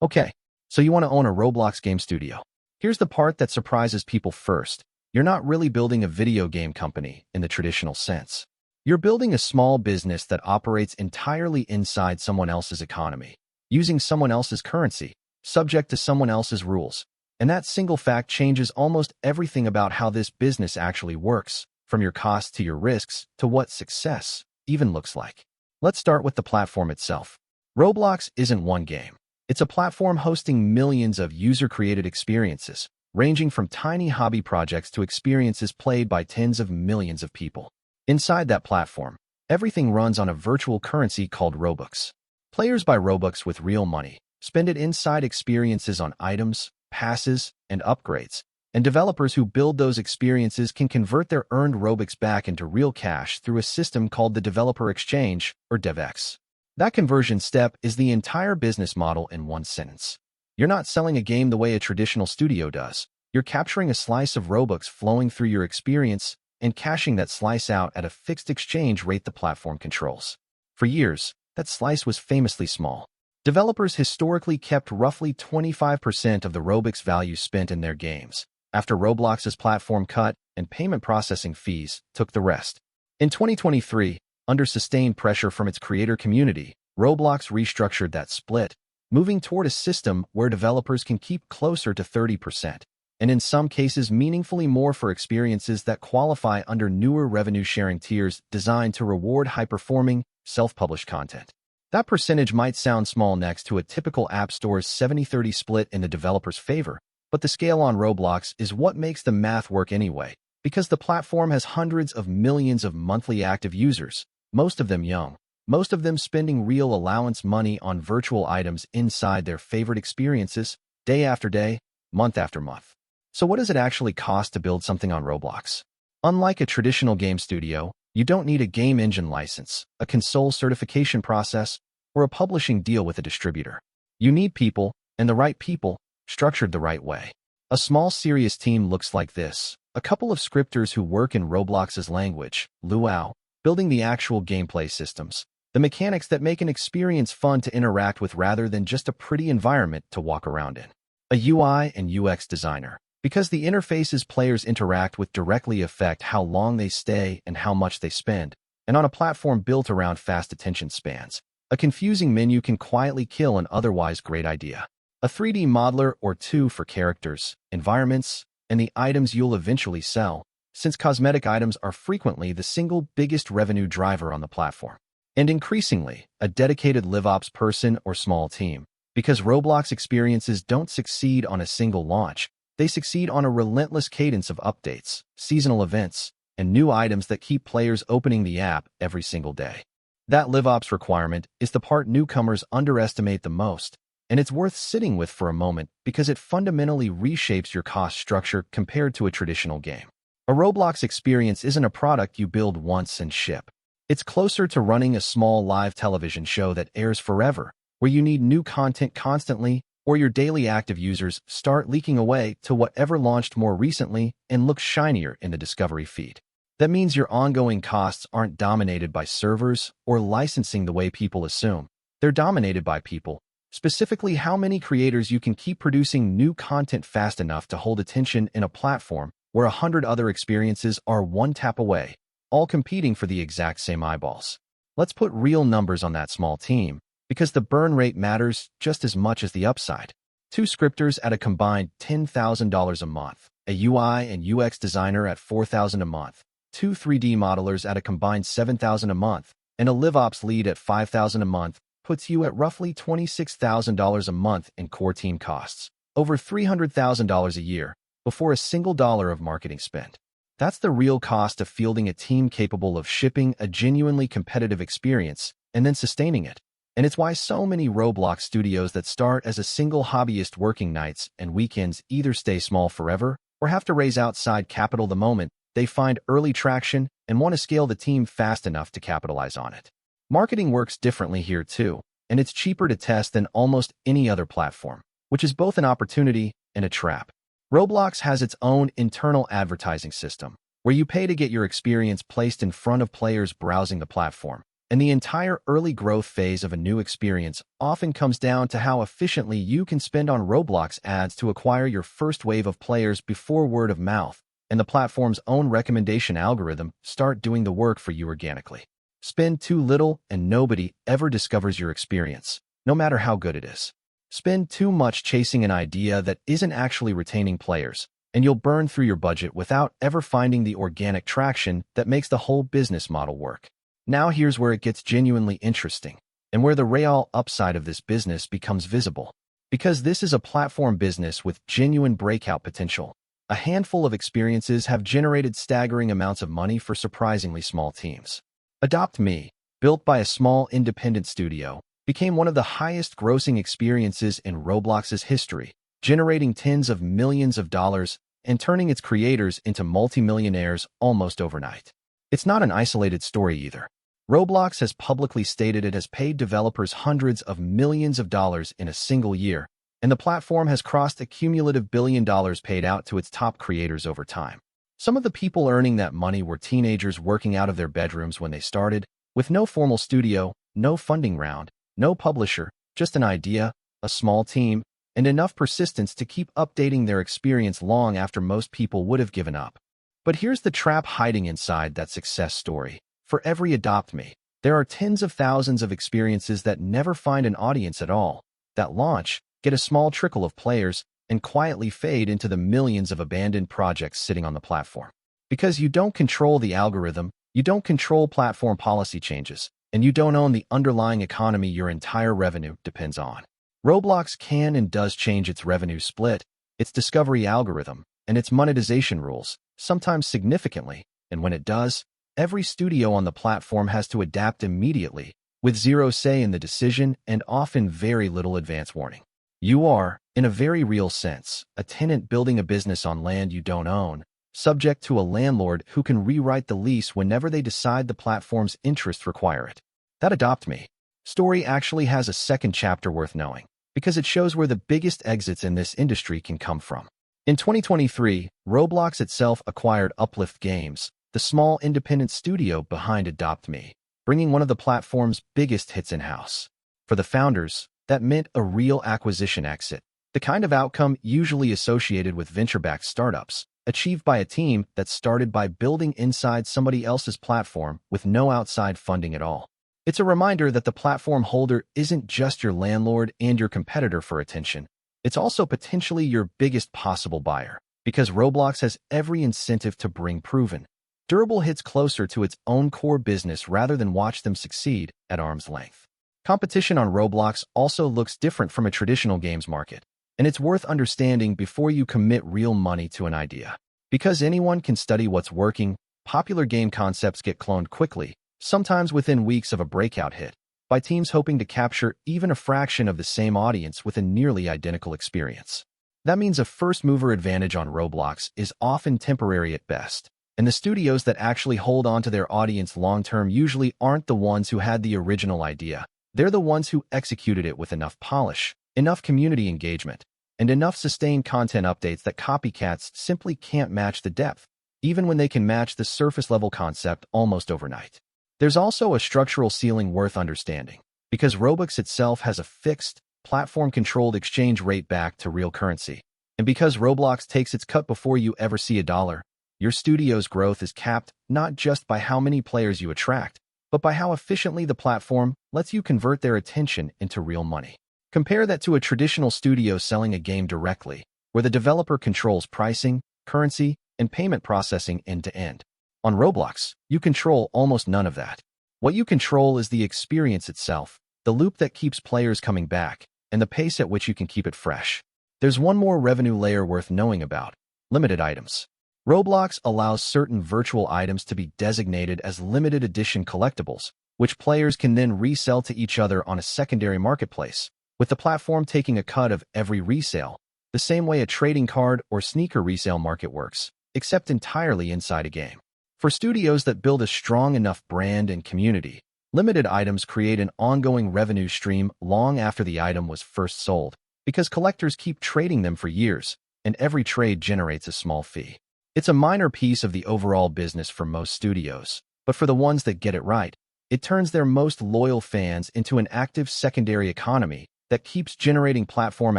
Okay, so you want to own a Roblox game studio. Here's the part that surprises people first. You're not really building a video game company in the traditional sense. You're building a small business that operates entirely inside someone else's economy, using someone else's currency, subject to someone else's rules. And that single fact changes almost everything about how this business actually works, from your costs to your risks to what success even looks like. Let's start with the platform itself. Roblox isn't one game. It's a platform hosting millions of user-created experiences, ranging from tiny hobby projects to experiences played by tens of millions of people. Inside that platform, everything runs on a virtual currency called Robux. Players buy Robux with real money, spend it inside experiences on items, passes, and upgrades, and developers who build those experiences can convert their earned Robux back into real cash through a system called the Developer Exchange, or DevEx. That conversion step is the entire business model in one sentence. You're not selling a game the way a traditional studio does. You're capturing a slice of Robux flowing through your experience and cashing that slice out at a fixed exchange rate the platform controls. For years, that slice was famously small. Developers historically kept roughly 25% of the Robux value spent in their games, after Roblox's platform cut and payment processing fees took the rest. In 2023, under sustained pressure from its creator community, Roblox restructured that split, moving toward a system where developers can keep closer to 30%, and in some cases meaningfully more for experiences that qualify under newer revenue-sharing tiers designed to reward high-performing, self-published content. That percentage might sound small next to a typical App Store's 70-30 split in the developer's favor, but the scale on Roblox is what makes the math work anyway, because the platform has hundreds of millions of monthly active users, most of them young, most of them spending real allowance money on virtual items inside their favorite experiences, day after day, month after month. So what does it actually cost to build something on Roblox? Unlike a traditional game studio, you don't need a game engine license, a console certification process, or a publishing deal with a distributor. You need people, and the right people, structured the right way. A small serious team looks like this. A couple of scripters who work in Roblox's language, Luau, building the actual gameplay systems, the mechanics that make an experience fun to interact with rather than just a pretty environment to walk around in. A UI and UX designer, because the interfaces players interact with directly affect how long they stay and how much they spend, and on a platform built around fast attention spans, a confusing menu can quietly kill an otherwise great idea. A 3D modeler or two for characters, environments, and the items you'll eventually sell, since cosmetic items are frequently the single biggest revenue driver on the platform. And increasingly, a dedicated LiveOps person or small team, because Roblox experiences don't succeed on a single launch, they succeed on a relentless cadence of updates, seasonal events, and new items that keep players opening the app every single day. That LiveOps requirement is the part newcomers underestimate the most, and it's worth sitting with for a moment because it fundamentally reshapes your cost structure compared to a traditional game. A Roblox experience isn't a product you build once and ship. It's closer to running a small live television show that airs forever, where you need new content constantly, or your daily active users start leaking away to whatever launched more recently and looks shinier in the discovery feed. That means your ongoing costs aren't dominated by servers or licensing the way people assume. They're dominated by people, specifically how many creators you can keep producing new content fast enough to hold attention in a platform where 100 other experiences are one tap away, all competing for the exact same eyeballs. Let's put real numbers on that small team, because the burn rate matters just as much as the upside. 2 scripters at a combined $10,000 a month, a UI and UX designer at $4,000 a month, 2 3D modelers at a combined $7,000 a month, and a LiveOps lead at $5,000 a month puts you at roughly $26,000 a month in core team costs, over $300,000 a year, before a single dollar of marketing spend. That's the real cost of fielding a team capable of shipping a genuinely competitive experience and then sustaining it. And it's why so many Roblox studios that start as a single hobbyist working nights and weekends either stay small forever or have to raise outside capital the moment they find early traction and want to scale the team fast enough to capitalize on it. Marketing works differently here too, and it's cheaper to test than almost any other platform, which is both an opportunity and a trap. Roblox has its own internal advertising system, where you pay to get your experience placed in front of players browsing the platform, And the entire early growth phase of a new experience often comes down to how efficiently you can spend on Roblox ads to acquire your first wave of players before word of mouth and the platform's own recommendation algorithm start doing the work for you organically. Spend too little and nobody ever discovers your experience, no matter how good it is. Spend too much chasing an idea that isn't actually retaining players, and you'll burn through your budget without ever finding the organic traction that makes the whole business model work. Now here's where it gets genuinely interesting, and where the real upside of this business becomes visible. Because this is a platform business with genuine breakout potential, a handful of experiences have generated staggering amounts of money for surprisingly small teams. Adopt Me, built by a small independent studio, became one of the highest-grossing experiences in Roblox's history, generating tens of millions of dollars and turning its creators into multimillionaires almost overnight. It's not an isolated story either. Roblox has publicly stated it has paid developers hundreds of millions of dollars in a single year, and the platform has crossed a cumulative $1 billion paid out to its top creators over time. Some of the people earning that money were teenagers working out of their bedrooms when they started, with no formal studio, no funding round, no publisher, just an idea, a small team, and enough persistence to keep updating their experience long after most people would have given up. But here's the trap hiding inside that success story. For every Adopt Me, there are tens of thousands of experiences that never find an audience at all, that launch, get a small trickle of players, and quietly fade into the millions of abandoned projects sitting on the platform. Because you don't control the algorithm, you don't control platform policy changes, and you don't own the underlying economy your entire revenue depends on. Roblox can and does change its revenue split, its discovery algorithm, and its monetization rules, sometimes significantly, and when it does, every studio on the platform has to adapt immediately, with zero say in the decision and often very little advance warning. You are, in a very real sense, a tenant building a business on land you don't own, subject to a landlord who can rewrite the lease whenever they decide the platform's interests require it. That Adopt Me story actually has a second chapter worth knowing, because it shows where the biggest exits in this industry can come from. In 2023, Roblox itself acquired Uplift Games, the small independent studio behind Adopt Me, bringing one of the platform's biggest hits in-house. For the founders, that meant a real acquisition exit, the kind of outcome usually associated with venture-backed startups, achieved by a team that started by building inside somebody else's platform with no outside funding at all. It's a reminder that the platform holder isn't just your landlord and your competitor for attention. It's also potentially your biggest possible buyer, because Roblox has every incentive to bring proven, durable hits closer to its own core business rather than watch them succeed at arm's length. Competition on Roblox also looks different from a traditional games market, and it's worth understanding before you commit real money to an idea. Because anyone can study what's working, popular game concepts get cloned quickly, sometimes within weeks of a breakout hit, by teams hoping to capture even a fraction of the same audience with a nearly identical experience. That means a first-mover advantage on Roblox is often temporary at best, and the studios that actually hold on to their audience long-term usually aren't the ones who had the original idea. They're the ones who executed it with enough polish, enough community engagement, and enough sustained content updates that copycats simply can't match the depth, even when they can match the surface-level concept almost overnight. There's also a structural ceiling worth understanding, because Robux itself has a fixed, platform-controlled exchange rate back to real currency. And because Roblox takes its cut before you ever see a dollar, your studio's growth is capped not just by how many players you attract, but by how efficiently the platform lets you convert their attention into real money. Compare that to a traditional studio selling a game directly, where the developer controls pricing, currency, and payment processing end-to-end. On Roblox, you control almost none of that. What you control is the experience itself, the loop that keeps players coming back, and the pace at which you can keep it fresh. There's one more revenue layer worth knowing about: limited items. Roblox allows certain virtual items to be designated as limited edition collectibles, which players can then resell to each other on a secondary marketplace, with the platform taking a cut of every resale, the same way a trading card or sneaker resale market works, except entirely inside a game. For studios that build a strong enough brand and community, limited items create an ongoing revenue stream long after the item was first sold, because collectors keep trading them for years, and every trade generates a small fee. It's a minor piece of the overall business for most studios, but for the ones that get it right, It turns their most loyal fans into an active secondary economy that keeps generating platform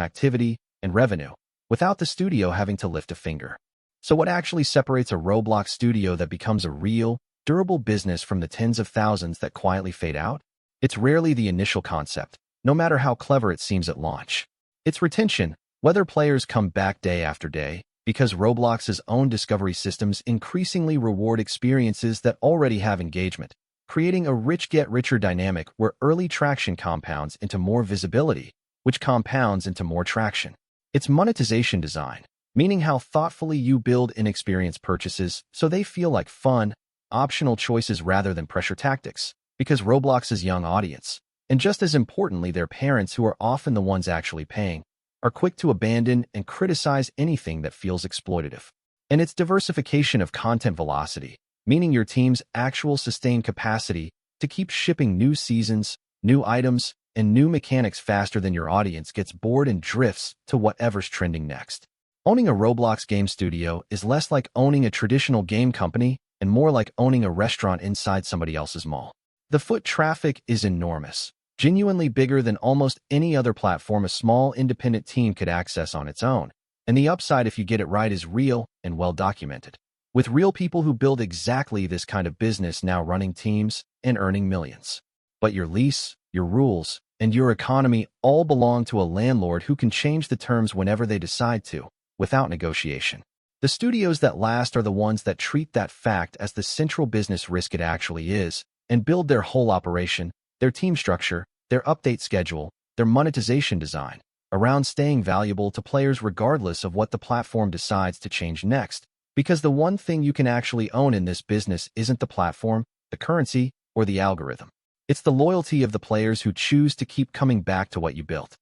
activity and revenue without the studio having to lift a finger. So what actually separates a Roblox studio that becomes a real, durable business from the tens of thousands that quietly fade out? It's rarely the initial concept, no matter how clever it seems at launch. It's retention, whether players come back day after day, because Roblox's own discovery systems increasingly reward experiences that already have engagement, creating a rich-get-richer dynamic where early traction compounds into more visibility, which compounds into more traction. It's monetization design, meaning how thoughtfully you build in-experience purchases so they feel like fun, optional choices rather than pressure tactics, because Roblox's young audience, and just as importantly their parents who are often the ones actually paying, are quick to abandon and criticize anything that feels exploitative. And it's diversification of content velocity, meaning your team's actual sustained capacity to keep shipping new seasons, new items, and new mechanics faster than your audience gets bored and drifts to whatever's trending next. Owning a Roblox game studio is less like owning a traditional game company and more like owning a restaurant inside somebody else's mall. The foot traffic is enormous, genuinely bigger than almost any other platform a small independent team could access on its own, and the upside if you get it right is real and well documented, with real people who build exactly this kind of business now running teams and earning millions. But your lease, your rules, and your economy all belong to a landlord who can change the terms whenever they decide to, without negotiation. The studios that last are the ones that treat that fact as the central business risk it actually is, and build their whole operation, their team structure, their update schedule, their monetization design, around staying valuable to players regardless of what the platform decides to change next. Because the one thing you can actually own in this business isn't the platform, the currency, or the algorithm. It's the loyalty of the players who choose to keep coming back to what you built.